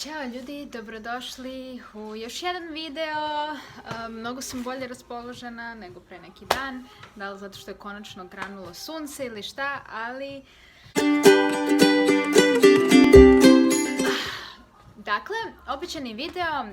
Ćao ljudi, dobrodošli u još jedan video. Mnogo sam bolje raspoložena nego pre neki dan. Da li zato što je konačno granulo sunce ili šta, ali... Dakle, običani video,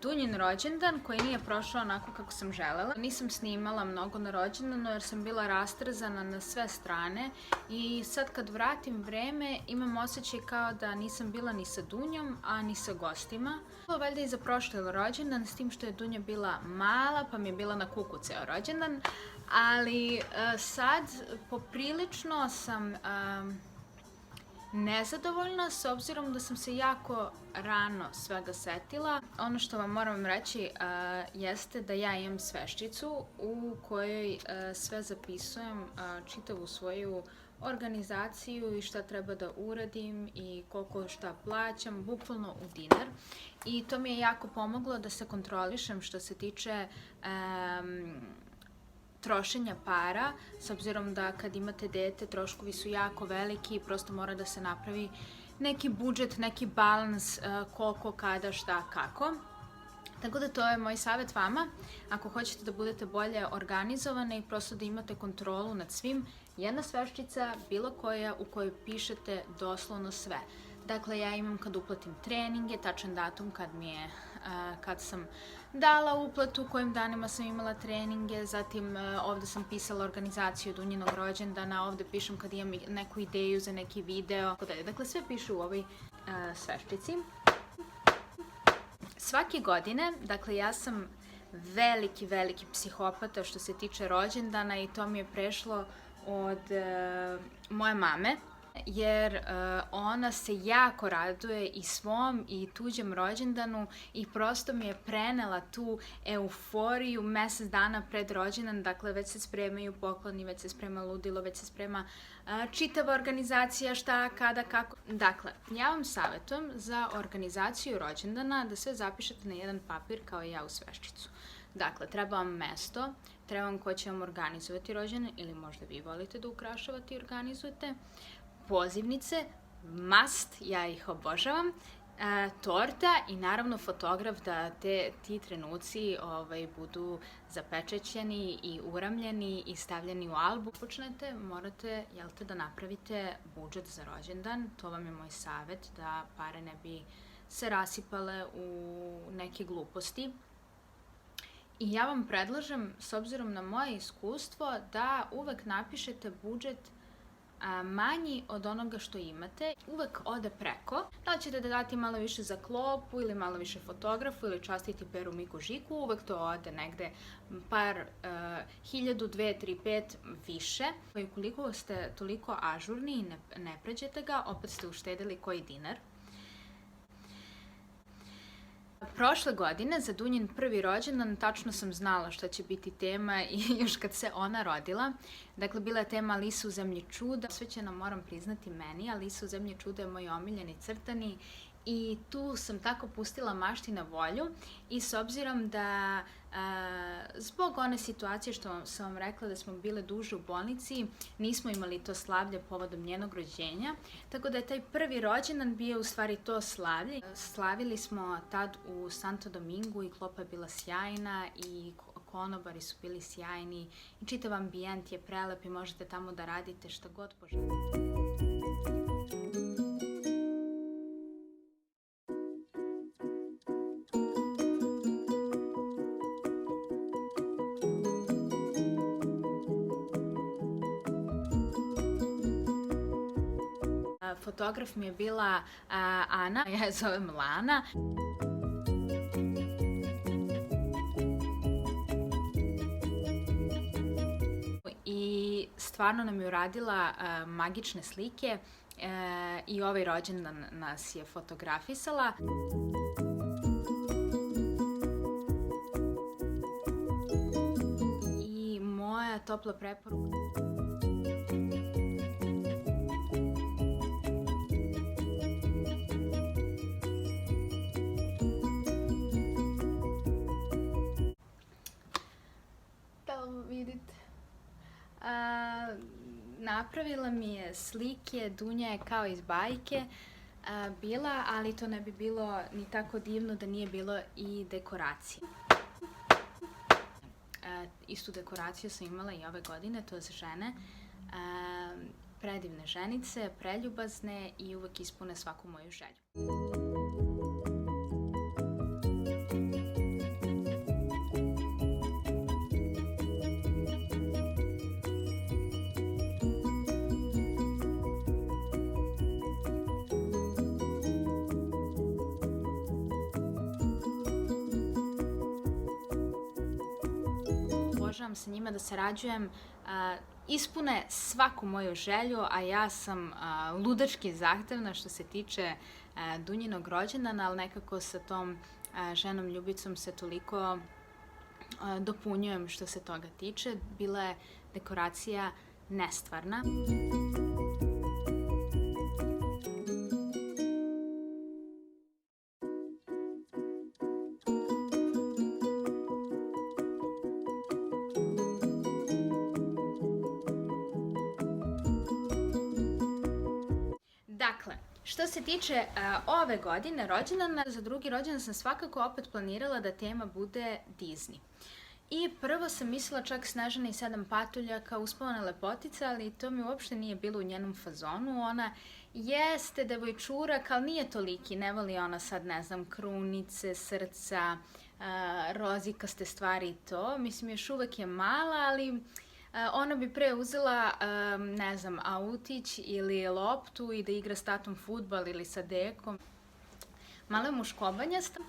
Dunjin rođendan koji nije prošao onako kako sam želela. Nisam snimala mnogo na rođendanu jer sam bila rastrzana na sve strane i sad kad vratim vreme imam osjećaj kao da nisam bila ni sa Dunjom, a ni sa gostima. Bilo valjda i za prošli rođendan, s tim što je Dunja bila mala pa mi je bila na kuku ceo rođendan, ali sad poprilično sam... nezadovoljna s obzirom da sam se jako rano svega setila. Ono što vam moram reći jeste da ja imam sveščicu u kojoj sve zapisujem, čitavu svoju organizaciju i šta treba da uradim i koliko šta plaćam, bukvalno u dinar. I to mi je jako pomoglo da se kontrolišem što se tiče trošenja para, s obzirom da kad imate dete troškovi su jako veliki i prosto mora da se napravi neki budžet, neki balans, koliko, kada, šta, kako. Tako da to je moj savjet vama. Ako hoćete da budete bolje organizovane i prosto da imate kontrolu nad svim, jedna sveščica, bilo koja, u kojoj pišete doslovno sve. Dakle, ja imam kad uplatim treninge, tačan datum kad sam dala uplatu, kojim danima sam imala treninge, zatim ovde sam pisala organizaciju Dunjinog rođendana, ovde pišem kad imam neku ideju za neki video. Dakle, sve piše u ovoj sveščici. Svake godine, dakle, ja sam veliki psihopata što se tiče rođendana i to mi je prešlo od moje mame, jer ona se jako raduje i svom i tuđem rođendanu i prosto mi je prenela tu euforiju mesec dana pred rođendan. Dakle, već se spremaju pokloni, već se sprema ludilo, već se sprema čitava organizacija, šta, kada, kako. Dakle, ja vam savjetujem za organizaciju rođendana da sve zapišete na jedan papir kao i ja u sveščicu. Dakle, treba vam mesto, treba vam ko će vam organizovati rođendan ili možda vi volite da ukrašavate i organizujete, pozivnice, must, ja ih obožavam, torta i naravno fotograf da ti trenuci budu zapečećeni i uramljeni i stavljeni u album. Počnete, morate, da napravite budžet za rođendan, to vam je moj savjet, da pare ne bi se rasipale u neke gluposti. I ja vam predlažem, s obzirom na moje iskustvo, da uvek napišete budžet manji od onoga što imate, uvek ode preko. Da ćete da dati malo više za klopu ili malo više fotografu ili častiti Peru, Miku, Žiku, uvek to ode negde par hiljadu, 2, 3, 5 više. I ukoliko ste toliko ažurni i ne pređete ga, opet ste uštedili koji dinar. Prošle godine, za Dunjin prvi rođendan, tačno sam znala šta će biti tema i još kad se ona rodila. Dakle, bila je tema Alisa u zemlji čuda. Posvećena, moram priznati, meni. Alisa u zemlji čuda je moj omiljeni crtani i tu sam tako pustila mašti na volju i s obzirom da zbog one situacije što sam vam rekla da smo bile duže u bolnici, nismo imali to slavlje povodom njenog rođenja, tako da je taj prvi rođendan bio u stvari to slavlje. Slavili smo tad u Santo Domingu i klopa je bila sjajna i konobari su bili sjajni i čitav ambijent je prelep i možete tamo da radite šta god poželite. Fotograf mi je bila Ana, ja je zovem Lana. I stvarno nam je uradila magične slike i ovaj rođendan nas je fotografisala. I moja topla preporuka... vidite. Napravila mi je slike, Dunja je kao iz bajke, bila, ali to ne bi bilo ni tako divno da nije bilo i dekoracije. Istu dekoraciju sam imala i ove godine, to za žene. Predivne ženice, preljubazne i uvek ispune svaku moju želju. Obožavam sa njima da sarađujem, ispune svaku moju želju, a ja sam ludački zahtevna što se tiče Dunjinog rođendana, ali nekako sa tom ženom Ljubicom se toliko dopunjujem što se toga tiče. Bila je dekoracija nestvarna. Dakle, što se tiče ove godine rođendana, za drugi rođendan sam svakako opet planirala da tema bude Disney. I prvo sam mislila čak Snežana i 7 patuljaka, Uspavana lepotica, ali to mi uopšte nije bilo u njenom fazonu. Ona jeste devojčurak, ali nije toliki, ne voli ona sad, ne znam, krunice, srca, rozikaste stvari i to. Mislim, još uvek je mala, ali ona bi pre uzela, ne znam, autić ili loptu i da igra s tatom fudbal ili sa dekom. Malo je muškobanjasta.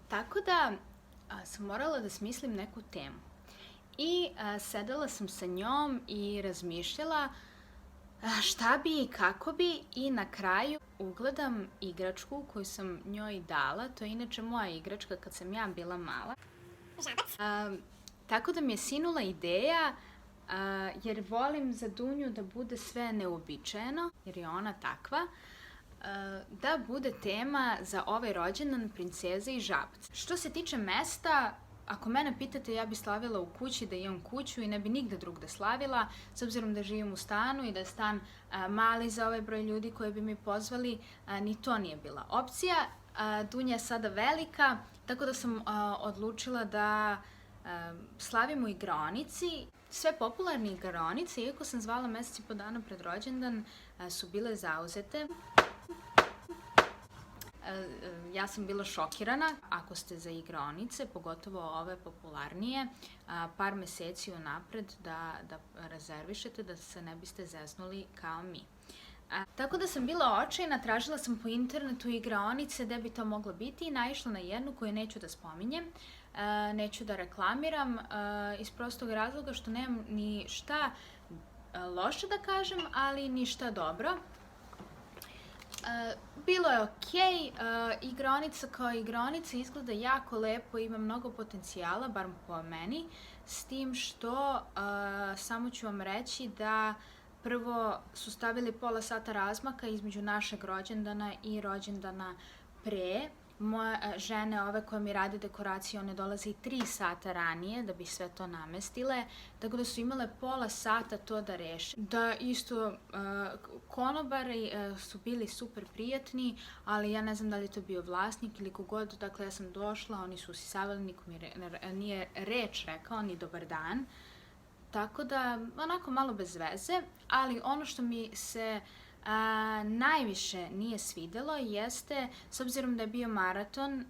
Tako da sam morala da smislim neku temu. I sedela sam sa njom i razmišljala šta bi i kako bi, i na kraju ugledam igračku koju sam njoj dala. To je inače moja igračka kad sam ja bila mala. Tako da mi je sinula ideja, jer volim za Dunju da bude sve neuobičajeno, jer je ona takva, da bude tema za ovaj rođendan princeze i žabac. Što se tiče mesta, ako mene pitate, ja bi slavila u kući, da imam kuću i ne bi nigde drugde slavila, s obzirom da živim u stanu i da je stan mali za ovaj broj ljudi koje bi mi pozvali, ni to nije bila opcija. Dunja je sada velika, tako da sam odlučila da slavim u igraonici. Sve popularne igraonice, iako sam zvala mesec i po dana pred rođendan, su bile zauzete. Ja sam bila šokirana. Ako ste za igraonice, pogotovo ove popularnije, par meseci unapred da rezervišete, da se ne biste zeznuli kao mi. Tako da sam bila očajna, tražila sam po internetu igraonice gde bi to moglo biti i naišla na jednu koju neću da spominjem, neću da reklamiram, iz prostog razloga što nemam ni šta loše da kažem, ali ni šta dobro. Bilo je okej, igraonica kao igraonica izgleda jako lepo, ima mnogo potencijala, bar po meni, s tim što samo ću vam reći da prvo su stavili pola sata razmaka između našeg rođendana i rođendana pre. Moje žene, ove koje mi rade dekoraciju, one dolaze i 3 sata ranije da bi sve to namestile, tako da su imale pola sata to da reše. Da isto, konobari su bili super prijatni, ali ja ne znam da li je to bio vlasnik ili kogod, dakle ja sam došla, oni su usisavali, niko mi nije reč rekao, ni dobar dan. Tako da, onako malo bez veze, ali ono što mi se najviše nije svidelo jeste, s obzirom da je bio maraton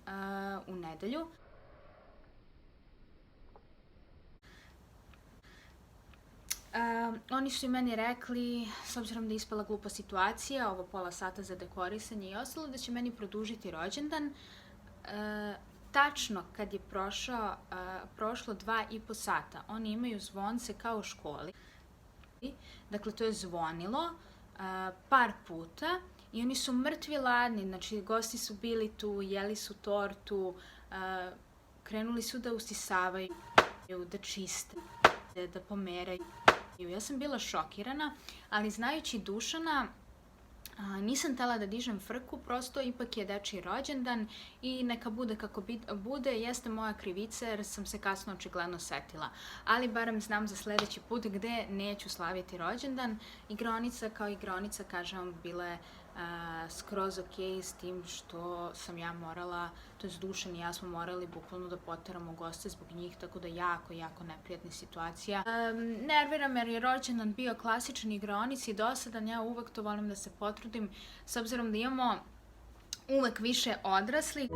u nedelju, oni su i meni rekli, s obzirom da je ispala glupa situacija, ovo pola sata za dekorisanje i ostalo, da će meni produžiti rođendan. Tačno kad je prošlo 2,5 sata, oni imaju zvonce kao u školi. Dakle, to je zvonilo par puta i oni su mrtvi ladni, znači gosti su bili tu, jeli su tortu, krenuli su da usisavaju, da čiste, da pomeraju. Ja sam bila šokirana, ali znajući Dušana, nisam htela da dižem frku, prosto ipak je dečiji rođendan i neka bude kako bude, jeste moja krivica jer sam se kasno očigledno setila. Ali barem znam za sledeći put gde neću slaviti rođendan. Igraonica kao igraonica, kažem vam, bila je skroz ok s tim što sam ja morala, to je Dušan i ja smo morali bukvalno da poteramo goste zbog njih, tako da jako neprijatna situacija. Nervira me jer je rođendan bio klasičan igraonica i dosadan, ja uvek to volim da se potrudim, s obzirom da imamo uvek više odrasli.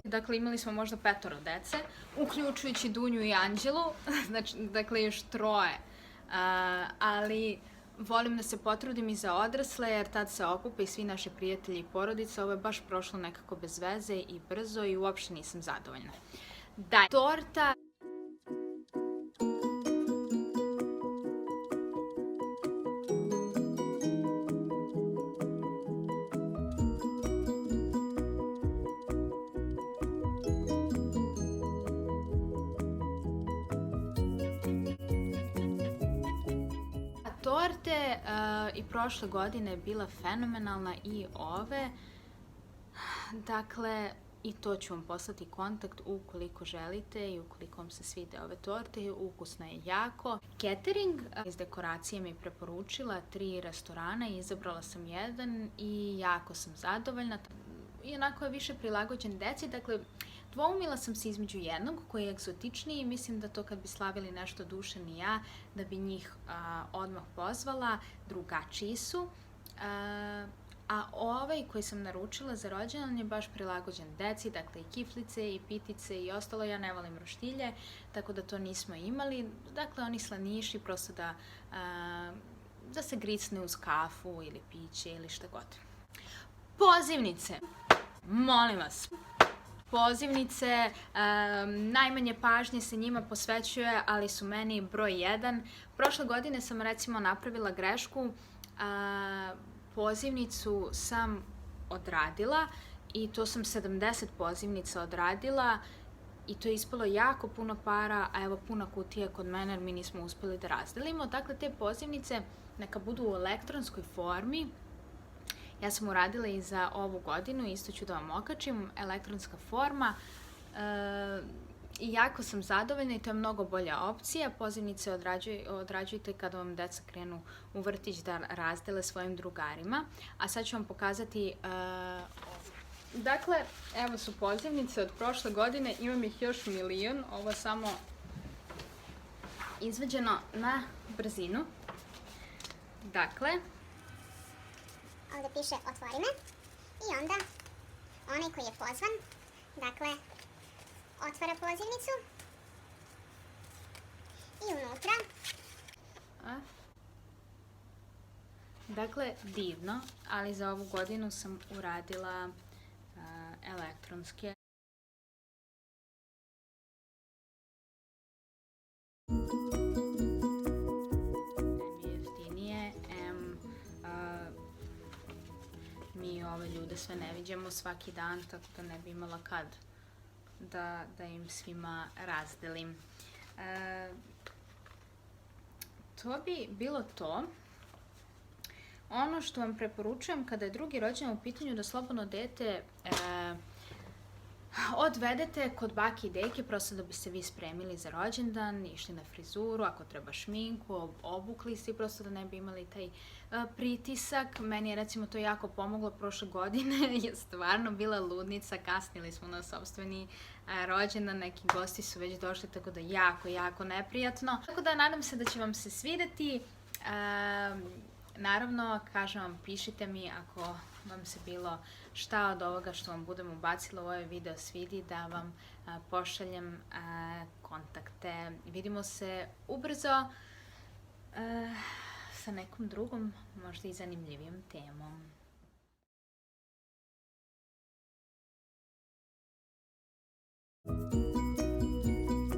Dakle, imali smo možda 5 dece, uključujući Dunju i Anđelu, dakle još 3. Ali volim da se potrudim i za odrasle, jer tad se okupe i svi naši prijatelji i porodice. Ovo je baš prošlo nekako bez veze i brzo i uopšte nisam zadovoljna. Dalje, torta. Torte i prošle godine je bila fenomenalna i ove. Dakle, i to ću vam poslati kontakt ukoliko želite i ukoliko vam se svide ove torte. Ukusna je jako. Catering iz dekoracije mi je preporučila 3 restorana i izabrala sam jedan i jako sam zadovoljna. I onako je više prilagođen deci, dakle, dvoumila sam se između jednog koji je egzotičniji i mislim da to kad bi slavili nešto Dušan i ja, da bi njih odmah pozvala, drugačiji su. A ovaj koji sam naručila za rođendan je baš prilagođen deci, dakle i kiflice i pitice i ostalo. Ja ne volim roštilje, tako da to nismo imali. Dakle, oni slaniši, prosto da se gricne uz kafu ili piće ili šta god. Pozivnice, molim vas. Pozivnice, najmanje pažnje se njima posvećuje, ali su meni broj 1. Prošle godine sam recimo napravila grešku, pozivnicu sam odradila i to sam 70 pozivnica odradila i to je ispalo jako puno para, a evo puna kutija kod mene jer mi nismo uspeli da razdelimo. Dakle, te pozivnice neka budu u elektronskoj formi. Ja sam uradila i za ovu godinu, isto ću da vam okačim, elektronska forma. I jako sam zadovoljna i to je mnogo bolja opcija. Pozivnice odrađujte kada vam deca krenu u vrtić da razdele svojim drugarima. A sad ću vam pokazati dakle, evo su pozivnice od prošle godine, imam ih još milion, ovo samo izvađeno na brzinu. Dakle, ovdje piše otvori me i onda onaj koji je pozvan, dakle, otvara pozivnicu i unutra. Dakle, divno, ali za ovu godinu sam uradila elektronske. Mi ove ljude sve ne viđamo svaki dan, tako da ne bi imala kad da im svima razdelim. To bi bilo to. Ono što vam preporučujem kada je drugi rođendan u pitanju, da slobodno dete odvedete kod bake i deke, prosto da bi se vi spremili za rođendan, išli na frizuru, ako treba šminku, obukli se, prosto da ne bi imali taj pritisak. Meni je recimo to jako pomoglo prošle godine, je stvarno bila ludnica, kasnili smo na sopstveni rođendan, neki gosti su već došli, tako da jako neprijatno. Tako da nadam se da će vam se svideti. Naravno, kažem vam, pišite mi ako vam se bilo šta od ovoga što vam budem ubacila u ovaj video svidi, da vam pošaljem kontakte. Vidimo se ubrzo sa nekom drugom, možda i zanimljivijom temom.